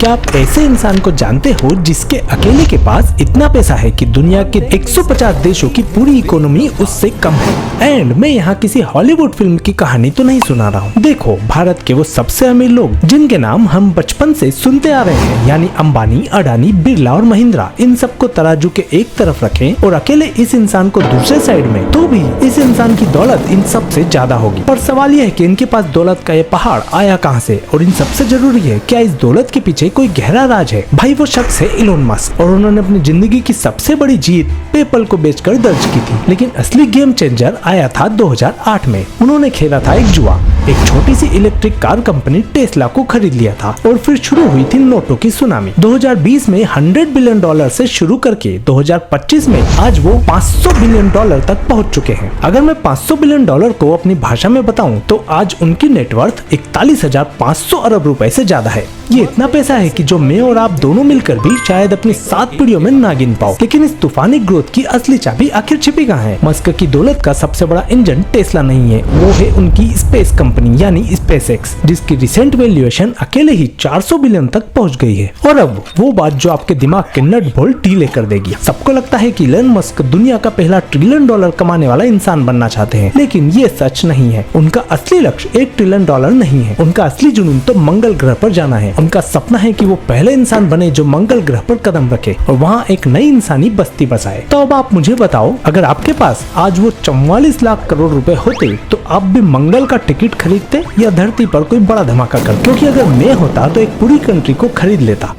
क्या आप ऐसे इंसान को जानते हो जिसके अकेले के पास इतना पैसा है कि दुनिया के 150 देशों की पूरी इकोनॉमी उससे कम है। एंड मैं यहाँ किसी हॉलीवुड फिल्म की कहानी तो नहीं सुना रहा हूँ। देखो, भारत के वो सबसे अमीर लोग जिनके नाम हम बचपन से सुनते आ रहे हैं, यानी अंबानी, अडानी, बिरला और महिंद्रा, इन सबको तराजू के एक तरफ रखें और अकेले इस इंसान को दूसरे साइड में, तो भी इस इंसान की दौलत इन सब से ज्यादा होगी। पर सवाल यह है कि इनके पास दौलत का ये पहाड़ आया कहाँ से, और इन सबसे जरूरी है, क्या इस दौलत के पीछे कोई गहरा राज है? भाई वो शख्स है इलोन मस्क, और उन्होंने अपनी जिंदगी की सबसे बड़ी जीत पेपल को बेचकर दर्ज की थी। लेकिन असली गेम चेंजर आया था 2008 में। उन्होंने खेला था एक जुआ। एक छोटी सी इलेक्ट्रिक कार कंपनी टेस्ला को खरीद लिया था और फिर शुरू हुई थी नोटों की सुनामी। 2020 में $100 बिलियन से शुरू करके 2025 में आज वो $500 बिलियन तक पहुंच चुके हैं। अगर मैं $500 बिलियन को अपनी भाषा में बताऊं तो आज उनकी नेटवर्थ 41,500 अरब रुपए से ज्यादा है। ये इतना पैसा है कि जो मैं और आप दोनों मिलकर भी शायद अपनी 7 पीढ़ियों में ना गिन पाओ। लेकिन इस तूफानी ग्रोथ की असली चाबी आखिर छिपी कहाँ है? मस्क की दौलत का सबसे बड़ा इंजन टेस्ला नहीं है, वो है उनकी स्पेस कंपनी यानी स्पेसएक्स, जिसकी रिसेंट वैल्यूएशन अकेले ही 400 बिलियन तक पहुंच गई है। और अब वो बात जो आपके दिमाग के नट बोल्ट ढीले कर देगी। सबको लगता है कि इलोन मस्क दुनिया का पहला $1 ट्रिलियन कमाने वाला इंसान बनना चाहते हैं, लेकिन ये सच नहीं है। उनका असली लक्ष्य $1 ट्रिलियन नहीं है। उनका असली जुनून तो मंगल ग्रह पर जाना है। उनका सपना है कि वो पहले इंसान बने जो मंगल ग्रह पर कदम रखे और वहाँ एक नई इंसानी बस्ती बसाए। तो अब आप मुझे बताओ, अगर आपके पास आज वो 44 लाख करोड़ रुपए होते तो आप भी मंगल का टिकट खरीदते या धरती पर कोई बड़ा धमाका करते? क्योंकि अगर मैं होता तो एक पूरी कंट्री को खरीद लेता।